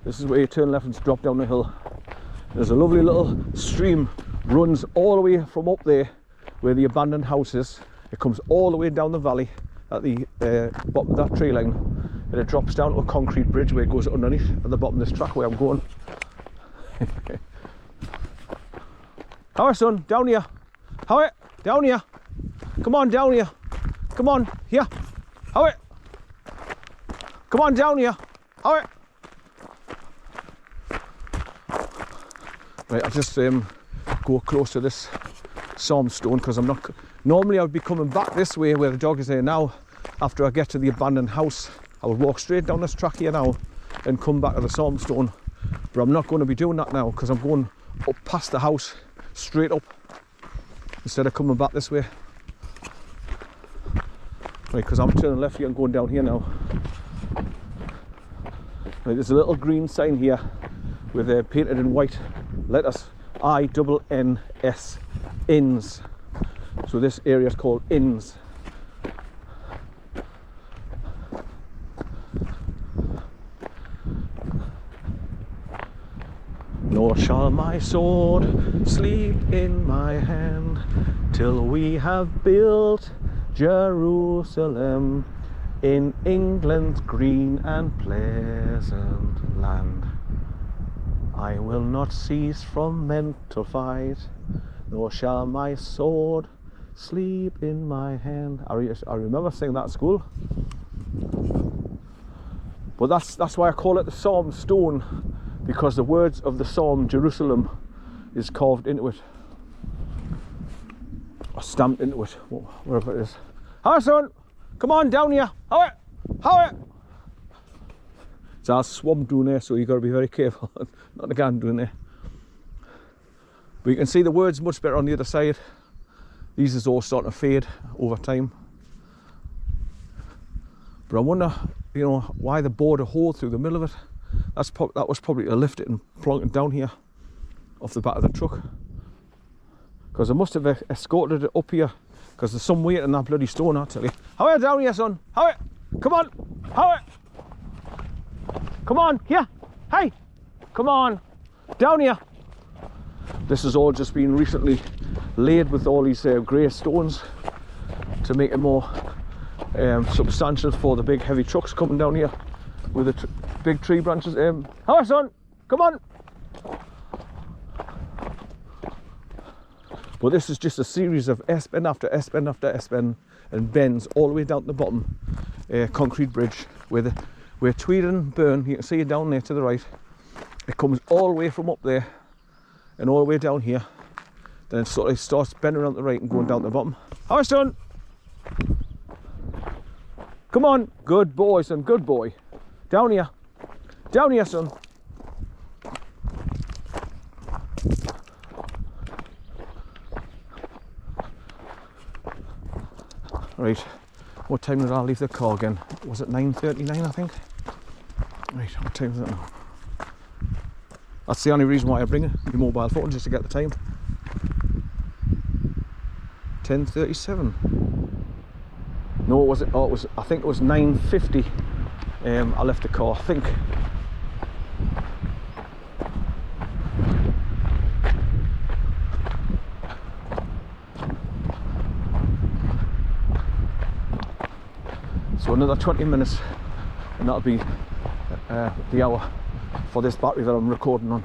This is where you turn left and drop down the hill. There's a lovely little stream runs all the way from up there where the abandoned house is. It comes all the way down the valley at the bottom of that tree line, and it drops down to a concrete bridge where it goes underneath at the bottom of this track where I'm going. How son, down here. How down here. Come on, down here. Come on, here. How come on, down here. How right, I'll just go close to this psalm stone because I'm not. Normally I would be coming back this way where the dog is there now. After I get to the abandoned house, I would walk straight down this track here now and come back to the psalm stone. But I'm not going to be doing that now because I'm going up past the house, straight up, instead of coming back this way. Right, because I'm turning left here and going down here now. Right, there's a little green sign here with painted in white letters INNS, Inns. So this area is called Inns. Nor shall my sword sleep in my hand till we have built Jerusalem in England's green and pleasant land. I will not cease from mental fight, nor shall my sword sleep in my hand. I remember saying that at school. But that's why I call it the Psalm Stone, because the words of the Psalm Jerusalem is carved into it, or stamped into it, wherever it is. Hi son, come on down here. How it's our swamp down there, so you've got to be very careful not to go down there. But you can see the words much better on the other side. These is all starting to fade over time. But I wonder, you know, why they bored a hole through the middle of it. That was probably to lift it and plonk it down here off the back of the truck. Because I must have escorted it up here, because there's some weight in that bloody stone, I tell you. How are you down here, son? How are you? Come on. How are you? Come on, here. Hey, come on. Down here. This has all just been recently laid with all these grey stones to make it more substantial for the big heavy trucks coming down here with the big tree branches. Hi son, come on. But this is just a series of S-bend after S-bend after S-bend and bends all the way down to the bottom concrete bridge where TWEEDEN Burn, you can see it down there to the right. It comes all the way from up there and all the way down here. Then it sort of starts bending around the right and going down to the bottom. Hi son. Come on, good boy son, good boy. Down here, son. Right, what time did I leave the car again? Was it 9:39, I think? Right, what time is it now? That's the only reason why I bring it, the mobile phone, just to get the time. 10:37. No, was it? Oh, it was. I think it was 9:50. I left the car, I think. So another 20 minutes and that'll be the hour for this battery that I'm recording on.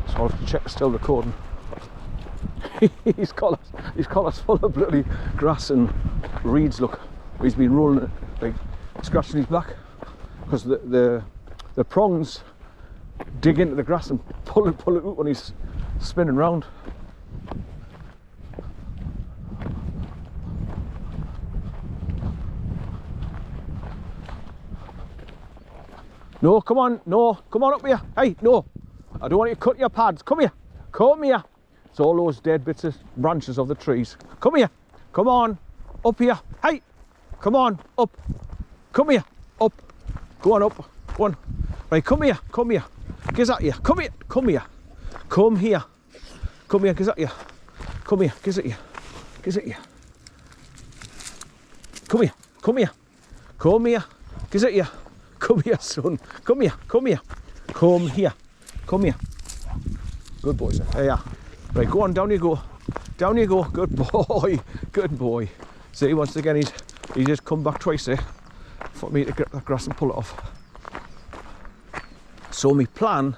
So I'll have to check it's still recording. His collar's full of bloody grass and reeds, look. He's been rolling it, like scratching his back. Because the prongs dig into the grass and pull it out when he's spinning round. No, come on, no, come on up here. Hey, no, I don't want you to cut your pads. Come here, come here. It's all those dead bits of branches of the trees. Come here, come on, up here. Hey, come on, up. Come here, up. Go on up, go on. Right, come here, come here. Get out here, come here, come here. Come here. Come here, get out here. Come here, get out here. Get out here. Come here, come here. Come here, get out here. Come here, son. Come here, come here. Come here. Come here. Good boy, sir. There you are. Right, go on, down you go. Down you go. Good boy. Good boy. See, once again, he's just come back twice there for me to get that grass and pull it off. So my plan,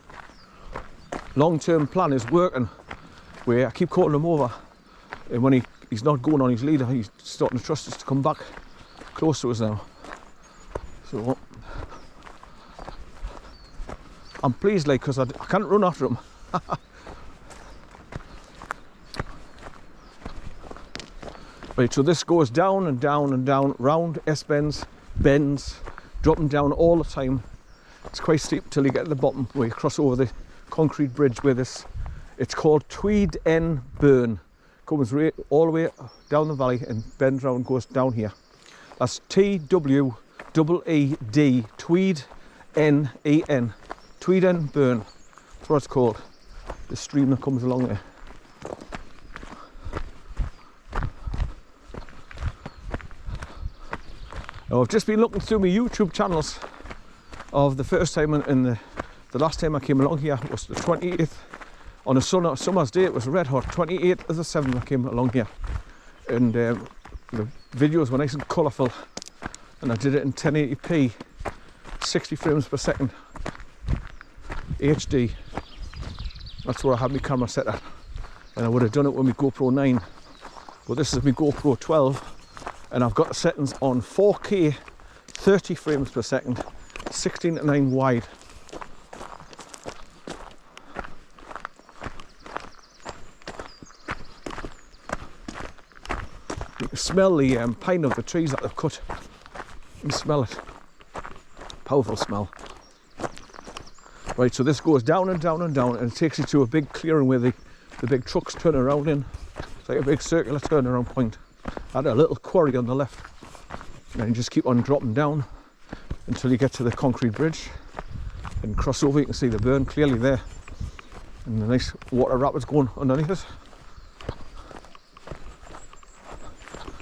long-term plan, is working, where I keep calling him over, and when he's not going on his leader, he's starting to trust us to come back close to us now. So I'm pleased, like, because I can't run after him. Right, so this goes down and down and down, round S-bends, bends, dropping down all the time. It's quite steep till you get to the bottom where you cross over the concrete bridge with this. It's called TWEEDEN Burn. Comes right all the way down the valley and bends round, goes down here. That's TWEED, TWEEDEN, TWEEDEN Burn. That's what it's called. The stream that comes along there. Now, I've just been looking through my YouTube channels of the first time and the last time I came along here was the 28th. On a summer's day, it was red hot. 28th of the 7th I came along here. And the videos were nice and colourful. And I did it in 1080p, 60 frames per second, HD. That's where I had my camera set at. And I would have done it with my GoPro 9. But this is my GoPro 12. And I've got the settings on 4K, 30 frames per second, 16:9 wide. You can smell the pine of the trees that they've cut. You can smell it. Powerful smell. Right, so this goes down and down and down, and it takes you to a big clearing where the big trucks turn around in. It's like a big circular turnaround point. At a little quarry on the left, and then you just keep on dropping down until you get to the concrete bridge and cross over. You can see the burn clearly there, and the nice water rapids going underneath it.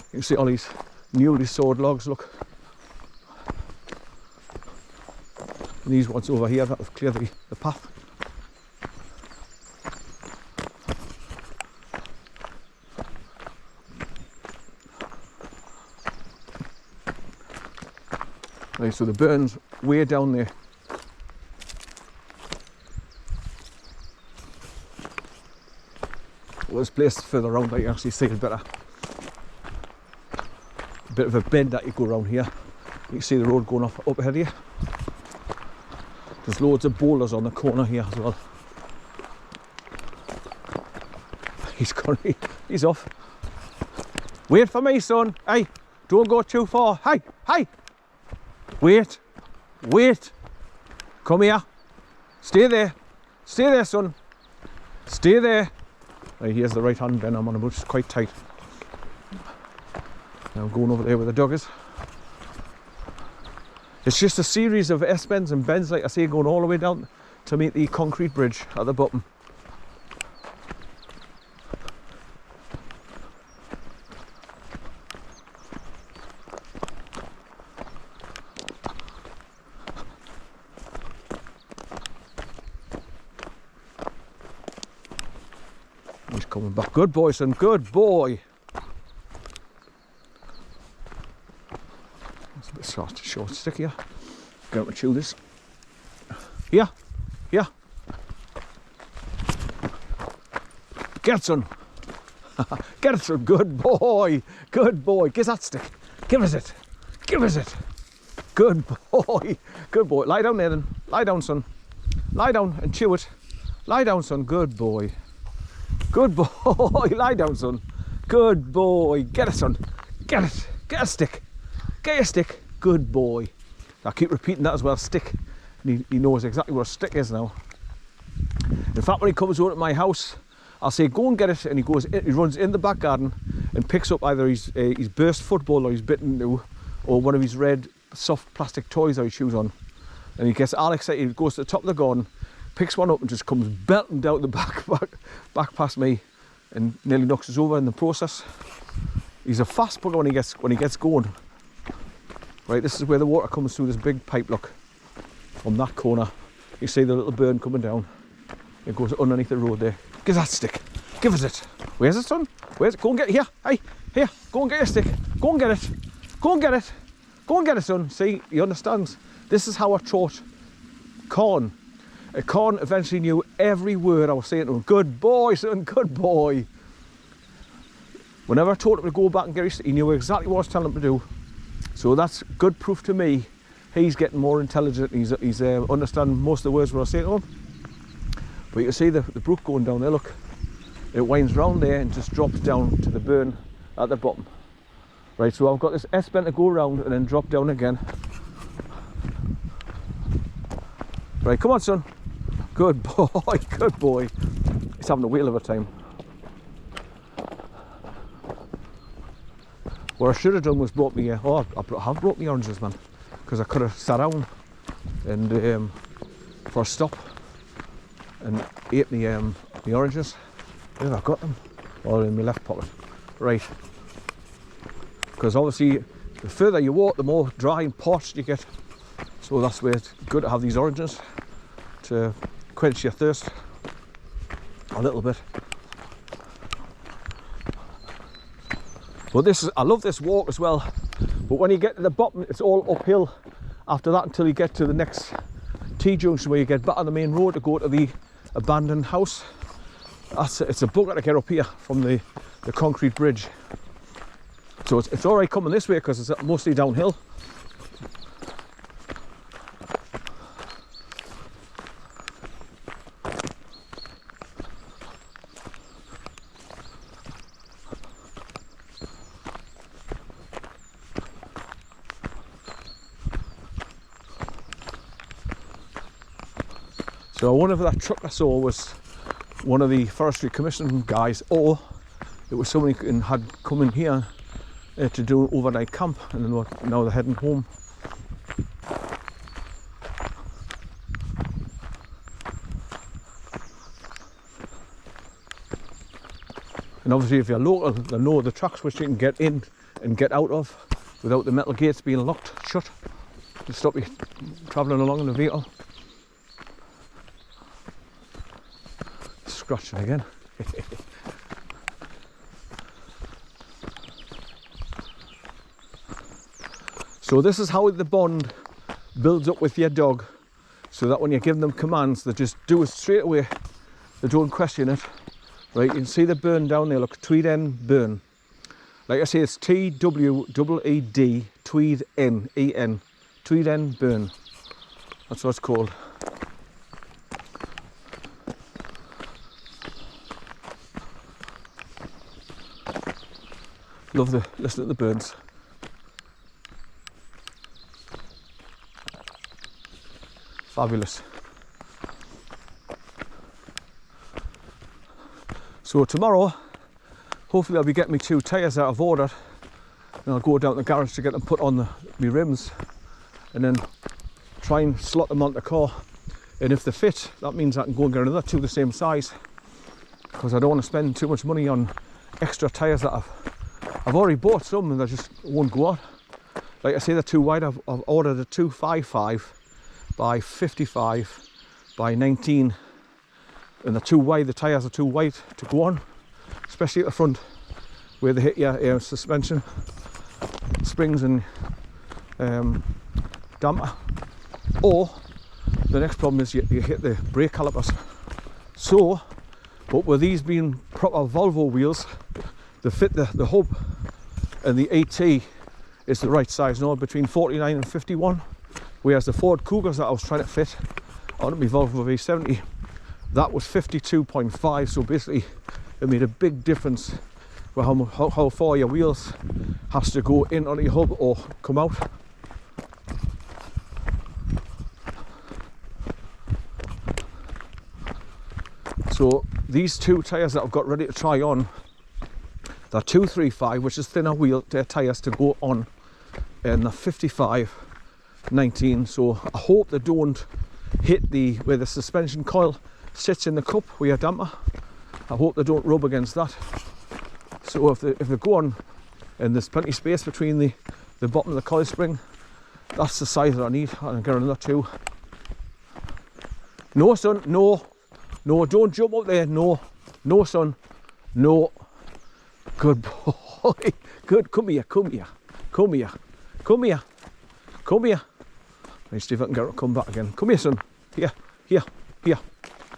You can see all these newly sawed logs, look. And these ones over here that have cleared the path. Right, so the burn's way down there. Well, this place further around, I can actually see it better. A bit of a bend that you go around here. You can see the road going up ahead here. There's loads of boulders on the corner here as well. He's off. Wait for me, son. Hey, don't go too far. Hey, hey. Wait, wait, come here, stay there, son, stay there. Right, here's the right hand bend I'm on about, it's quite tight. Now I'm going over there where the dog is. It's just a series of S-bends and bends, like I say, going all the way down to meet the concrete bridge at the bottom. He's coming back. Good boy, son. Good boy. It's a bit short stick here. Get up and chew this. Here. Here. Get it, son. Get it, son. Good boy. Good boy. Give us that stick. Give us it. Give us it. Good boy. Good boy. Lie down there then. Lie down, son. Lie down and chew it. Lie down, son. Good boy. Good boy. Lie down, son. Good boy. Get it, son. Get it. Get a stick. Get a stick. Good boy. I keep repeating that as well. Stick. And he knows exactly what a stick is now. In fact, when he comes over to my house, I'll say, go and get it. And he runs in the back garden and picks up either his burst football or he's bitten into, or one of his red soft plastic toys that he chews on. And he gets all excited. He goes to the top of the garden, picks one up and just comes belting down the back past me and nearly knocks us over in the process. He's a fast bugger when he gets going. Right, this is where the water comes through this big pipe, look, from that corner You see the little burn coming down. It goes underneath the road there. Give that stick. Give us it. Where's it, son? Where's it? Go and get it. Here. Hey, here. Go and get your stick. Go and get it. Go and get it. Go and get it, son. See, he understands. This is how I taught Corn. Corn eventually knew every word I was saying to him. Good boy, son. Good boy. Whenever I taught him to go back and get his stick, he knew exactly what I was telling him to do. So that's good proof to me. He's getting more intelligent. He's understanding most of the words what I say to him. But you can see the brook going down there. Look, it winds round there and just drops down to the burn at the bottom. Right, so I've got this S-bend to go around and then drop down again. Right, come on, son. Good boy, good boy. He's having a whale of a time. What I should have done was brought me, I have brought me oranges, man, because I could have sat down and for a stop and ate the oranges. Where have I got them? All in my left pocket. Right. Because obviously, the further you walk, the more dry and parched you get. So that's where it's good to have these oranges to quench your thirst a little bit. But I love this walk as well. But when you get to the bottom, it's all uphill after that until you get to the next T-junction where you get back on the main road to go to the abandoned house. It's a bugger to get up here from the concrete bridge. So it's all right coming this way because it's mostly downhill. So I wonder if that truck I saw was one of the Forestry Commission guys, or it was somebody who had come in here to do an overnight camp, and then now they're heading home. And obviously if you're local, they know the tracks which you can get in and get out of without the metal gates being locked shut to stop you travelling along in the vehicle. Scratching again. So this is how the bond builds up with your dog, so that when you give them commands, they just do it straight away. They don't question it. Right, you can see the burn down there. Look, TWEEDEN BURN. Like I say, it's T-W-E-E-D, TWEEDEN, E-N, TWEEDEN BURN. That's what it's called. Love the listen to the birds. Fabulous. So tomorrow, hopefully I'll be getting me 2 tyres that I've ordered, and I'll go down to the garage to get them put on my rims, and then try and slot them onto the car. And if they fit, that means I can go and get another 2 the same size, because I don't want to spend too much money on extra tyres that I've already bought some and they just won't go out. Like I say, they're too wide. I've ordered a 255 by 55 by 19, and they're too wide. The tyres are too wide to go on, especially at the front where they hit your suspension springs and damper. Or the next problem is you hit the brake calipers. So, but with these being proper Volvo wheels, they fit the hub, and the AT is the right size now, between 49 and 51, whereas the Ford Cougars that I was trying to fit onto my Volvo V70, that was 52.5. So basically it made a big difference with how far your wheels has to go in on your hub or come out. So these 2 tyres that I've got ready to try on, they're 235, which is thinner wheel tyres to go on, and they're 55/19. So I hope they don't hit where the suspension coil sits in the cup with your damper. I hope they don't rub against that. So if they go on and there's plenty of space between the bottom of the coil spring, that's the size that I need. I'll get another 2. No, son, no. No, don't jump up there, no. No, son, no. Good boy. Good, come here, come here. Come here, come here. Come here. Let's see if I can get her to come back again. Come here, son. Here, here, here,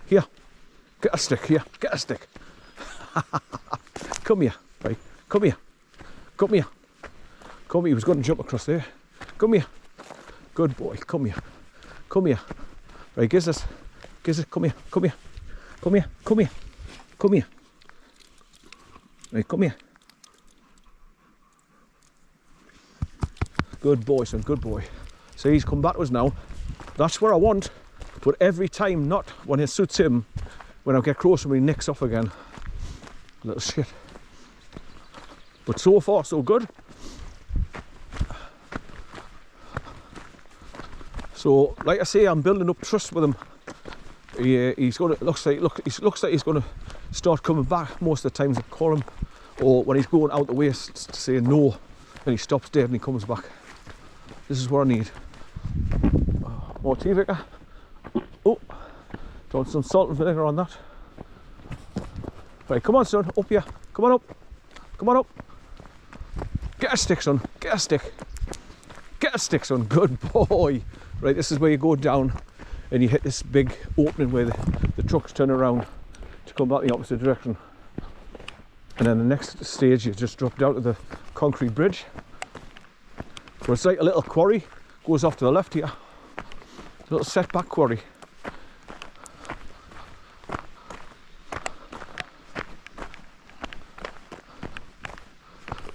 here. Get a stick, here, get a stick. Come here, right, come here. Come here. Come here, he was going to jump across there. Come here. Good boy, come here. Come here. Right, Gizzard, come here, come here. Come here, come here. Come here. Right, come here. Good boy, son, good boy. So he's come back to us now. That's what I want. But every time, not when it suits him. When I get closer, he nicks off again. Little shit. But so far, so good. So, like I say, I'm building up trust with him. He's going to looks like he's going to start coming back most of the times I call him, or when he's going out the way to say no, and he stops dead and he comes back. This is what I need. More tea, Vicar. Oh, throw some salt and vinegar on that. Right, come on, son, up here. Come on up. Come on up. Get a stick, son. Get a stick. Get a stick, son. Good boy. Right, this is where you go down and you hit this big opening where the trucks turn around to come back the opposite direction. And then the next stage you just drop down to the concrete bridge. So it's like a little quarry, goes off to the left here. A little setback quarry.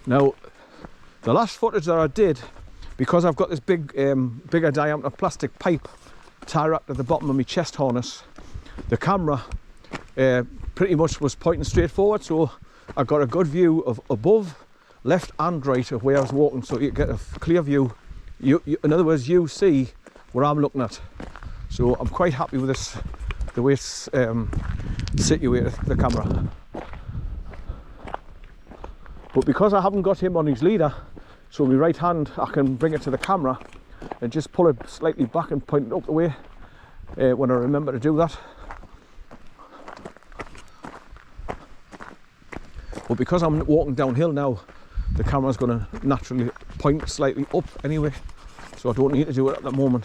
Now, the last footage that I did, because I've got this bigger diameter plastic pipe tie wrapped at the bottom of my chest harness, the camera pretty much was pointing straight forward, so I got a good view of above, left and right of where I was walking, so you get a clear view. In other words, you see what I'm looking at. So I'm quite happy with this, the way it's situated, the camera. But because I haven't got him on his leader, so my right hand, I can bring it to the camera and just pull it slightly back and point it up the way when I remember to do that. But because I'm walking downhill now, the camera's going to naturally point slightly up anyway, so I don't need to do it at the moment.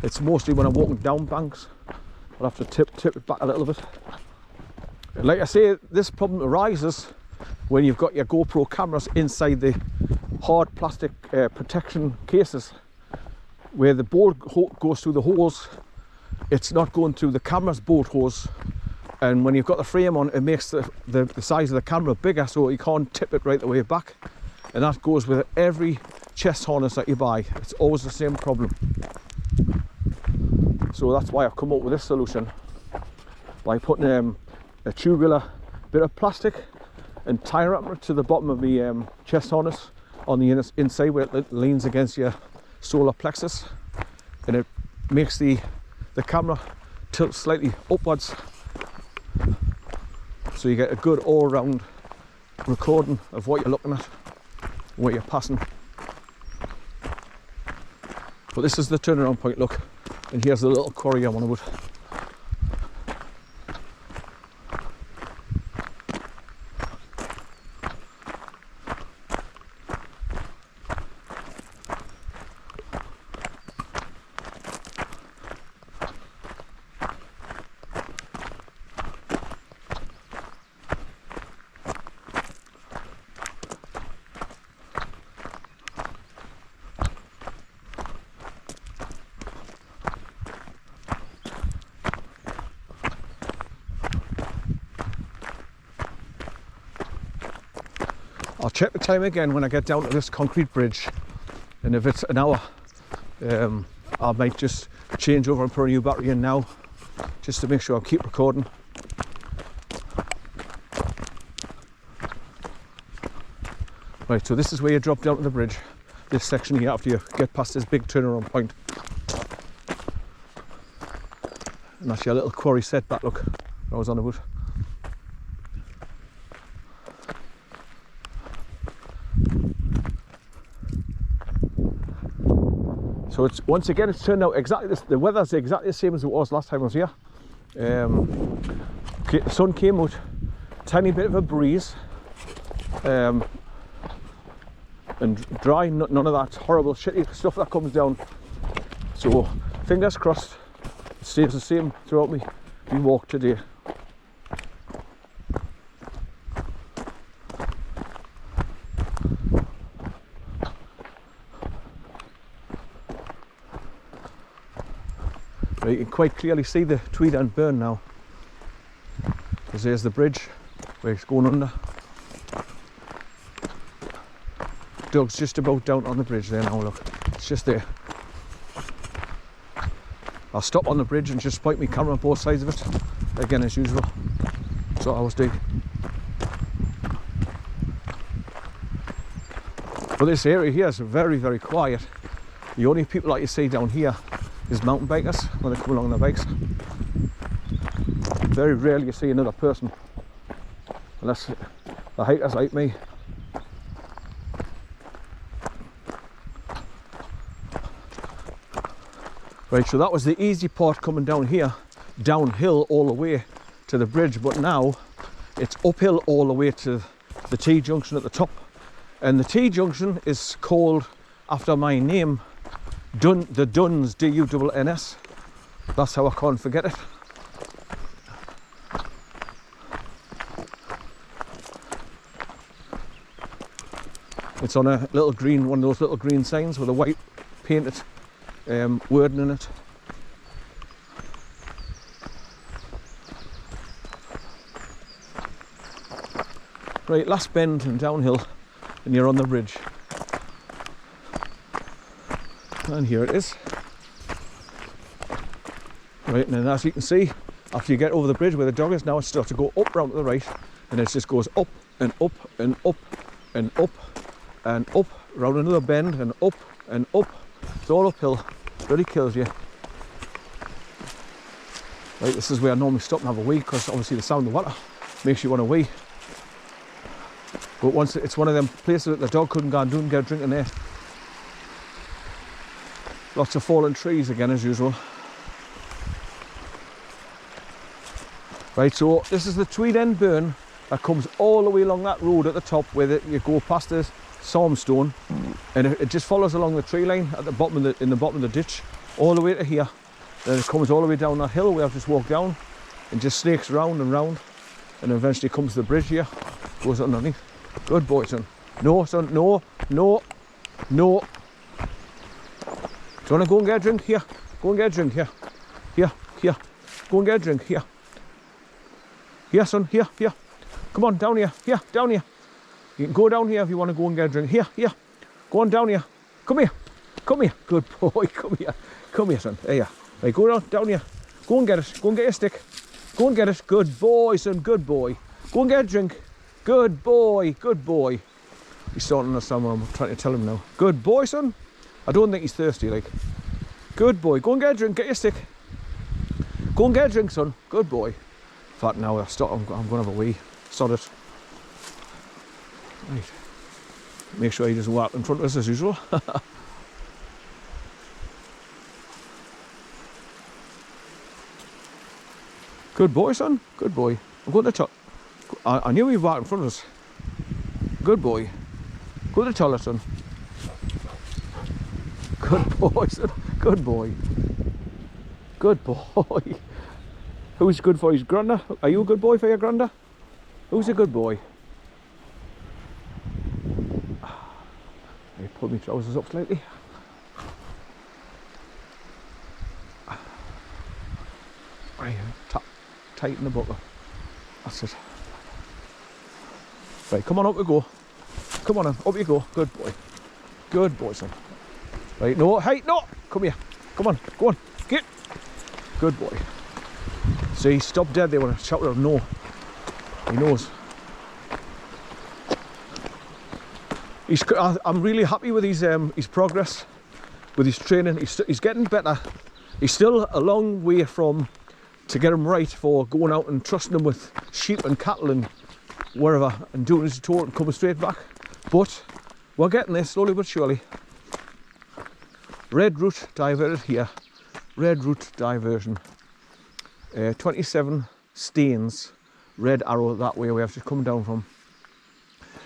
It's mostly when I'm walking down banks, I'll have to tip it back a little bit. And like I say, this problem arises when you've got your GoPro cameras inside the hard plastic protection cases, where the bolt goes through the holes. It's not going through the camera's bolt holes, and when you've got the frame on, it makes the size of the camera bigger, so you can't tip it right the way back. And that goes with every chest harness that you buy. It's always the same problem. So that's why I've come up with this solution, by putting a tubular bit of plastic and tie wrapping it to the bottom of the chest harness on the inside where it leans against your solar plexus, and it makes the camera tilt slightly upwards, so you get a good all-round recording of what you're looking at, what you're passing. But this is the turnaround point, look, and here's the little quarry I want to put. I'll check the time again when I get down to this concrete bridge, and if it's an hour, I might just change over and put a new battery in now, just to make sure I keep recording. Right, so this is where you drop down to the bridge, this section here, after you get past this big turnaround point. And that's your little quarry setback, look, I was on about. So it's once again it's turned out exactly this, the weather's exactly the same as it was last time I was here. The sun came out, tiny bit of a breeze, and dry, none of that horrible shitty stuff that comes down. So fingers crossed it stays the same throughout me walk today. Right, you can quite clearly see the Tweeden Burn now, because there's the bridge where it's going under. Doug's just about down on the bridge there now, look, it's just there. I'll stop on the bridge and just point my camera on both sides of it, again as usual. That's what I always do. But this area here is very, very quiet. The only people that you see down here is mountain bikers when they come along their bikes. Very rarely you see another person, unless the hikers like me. Right, so that was the easy part coming down here, downhill all the way to the bridge, but now it's uphill all the way to the T-junction at the top. And the T-junction is called after my name, the Duns, D-U-N-N-S. That's how I can't forget it. It's on a little green, one of those little green signs with a white painted wording in it. Right, last bend and downhill, and you're on the bridge. And here it is. Right, and then as you can see, after you get over the bridge where the dog is, now it starts to go up round to the right, and it just goes up and up and up and up and up, round another bend and up and up. It's all uphill, really kills you. Right, this is where I normally stop and have a wee, because obviously the sound of the water makes you want to wee. But once it's one of them places that the dog couldn't go and do and get a drink in there. Lots of fallen trees again as usual. Right, so this is the Tweeden Burn that comes all the way along that road at the top where you go past the Psalmstone, and it just follows along the tree line at the bottom of in the bottom of the ditch all the way to here. Then it comes all the way down that hill where I've just walked down and just snakes round and round, and eventually comes to the bridge here, goes underneath. Good boy, son. No, son, no, no, no. Do you want to go and get a drink? Here, go and get a drink, here. Here, here. Go and get a drink, here. Here, son, here, here. Come on, down here, down here. You can go down here if you want to go and get a drink. Here, here. Go on down here. Come here. Come here. Good boy, come here. Come here, son. There. Right, go down here. Go and get it. Go and get your stick. Go and get it. Good boy, son, good boy. Go and get a drink. Good boy, good boy. He's starting to understand what I'm trying to tell him now. Good boy, son. I don't think he's thirsty, like. Good boy. Go and get a drink. Get your stick. Go and get a drink, son. Good boy. In fact, now I'm going to have a wee. Sod it. Right. Make sure he doesn't walk in front of us as usual. Good boy, son. Good boy. I'm going to the top. I knew he'd walk in front of us. Good boy. Go to the toilet, son. Good boy, son. Good boy. Good boy. Who's good for his granda? Are you a good boy for your granda? Who's a good boy? Let me pull my trousers up slightly. Right, tighten the buckle. That's it. Right, come on, up we go. Come on, up you go. Good boy. Good boy, son. Right, no, hey, no! Come here. Come on, go on. Get. Good boy. See, stop dead there when I shout out no. He knows. I'm really happy with his progress, with his training. He's getting better. He's still a long way from to get him right for going out and trusting him with sheep and cattle and wherever and doing his tour and coming straight back. But we're getting there slowly but surely. red route diverted here, red route diversion, 27 stains, red arrow that way we have to come down from.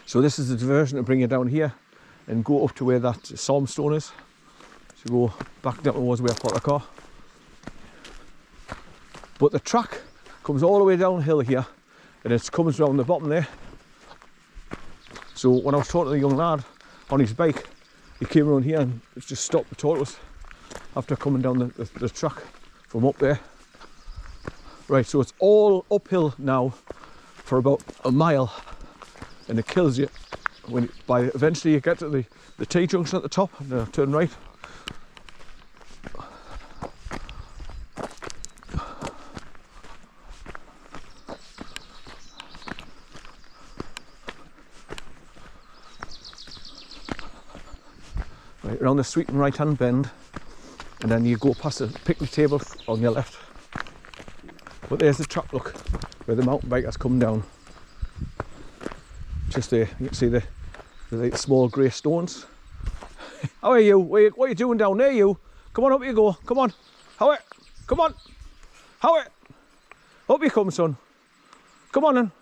So this is the diversion to bring you down here and go up to where that Psalmstone is. So go back down towards where I parked the car. But the track comes all the way downhill here and it comes round the bottom there. So when I was talking to the young lad on his bike, he came around here and just stopped to talk to us after coming down the track from up there. Right, so it's all uphill now for about a mile, and it kills you when eventually you get to the T-junction at the top and turn right. Right, around the sweet and right hand bend, and then you go past the picnic table on your left. But there's the track, look, where the mountain bike has come down. Just there, you can see the small grey stones. How are you? What are you doing down there, you? Come on, up you go. Come on. How are? Come on. How are? Up you come, son. Come on, then.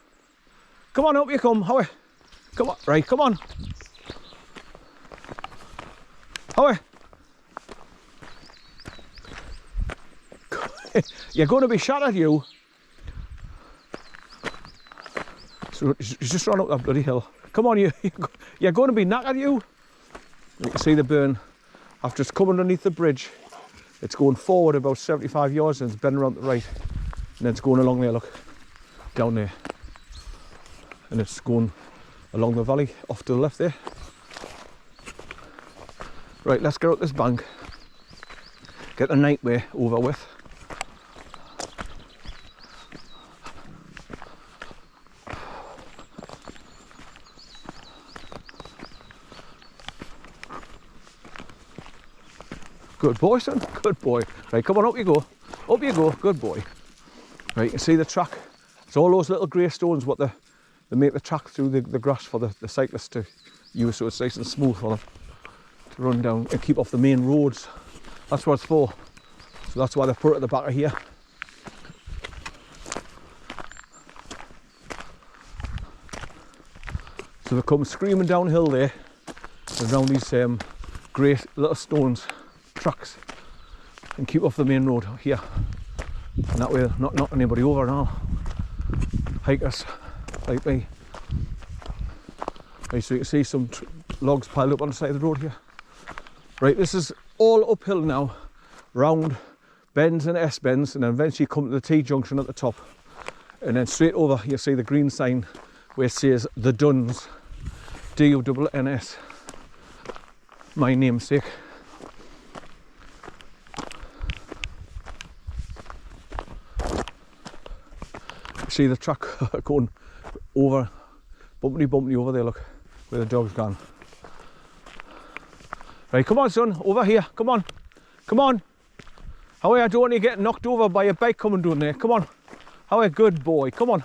Come on, up you come. How are? Come on. Right, come on. How are? You're going to be shot at, you. So you just run up that bloody hill. Come on, you're going to be knackered, you. You can see the burn. After it's come underneath the bridge, it's going forward about 75 yards and it's bending around to the right. And then it's going along there, look, down there. And it's going along the valley off to the left there. Right, let's get up this bank. Get the nightmare over with. Good boy, son, good boy. Right, come on, up you go. Up you go, good boy. Right, you can see the track. It's all those little grey stones what they make the track through the grass for the cyclists to use, so it's nice and smooth for them to run down and keep off the main roads. That's what it's for. So that's why they put it at the back of here. So they come screaming downhill there around these grey little stones tracks and keep off the main road here, and that way not knock anybody over and all. Hikers like me. Right, so you can see some logs piled up on the side of the road here. Right, this is all uphill now, round bends and S-bends, and then eventually come to the T-junction at the top, and then straight over you'll see the green sign where it says the Duns, D-U-N-N-S, my namesake. See the track going over, bumpity over there, look, where the dog's gone. Right, come on, son, over here, come on, come on. How are you? I don't want you getting knocked over by a bike coming down there, come on. How are you? Good boy, come on.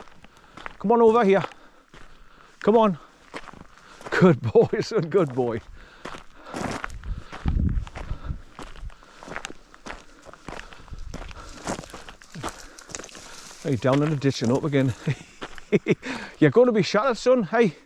Come on over here. Come on. Good boy, son, good boy. Hey, down in the ditch and up again. You're going to be shattered, son. Hey,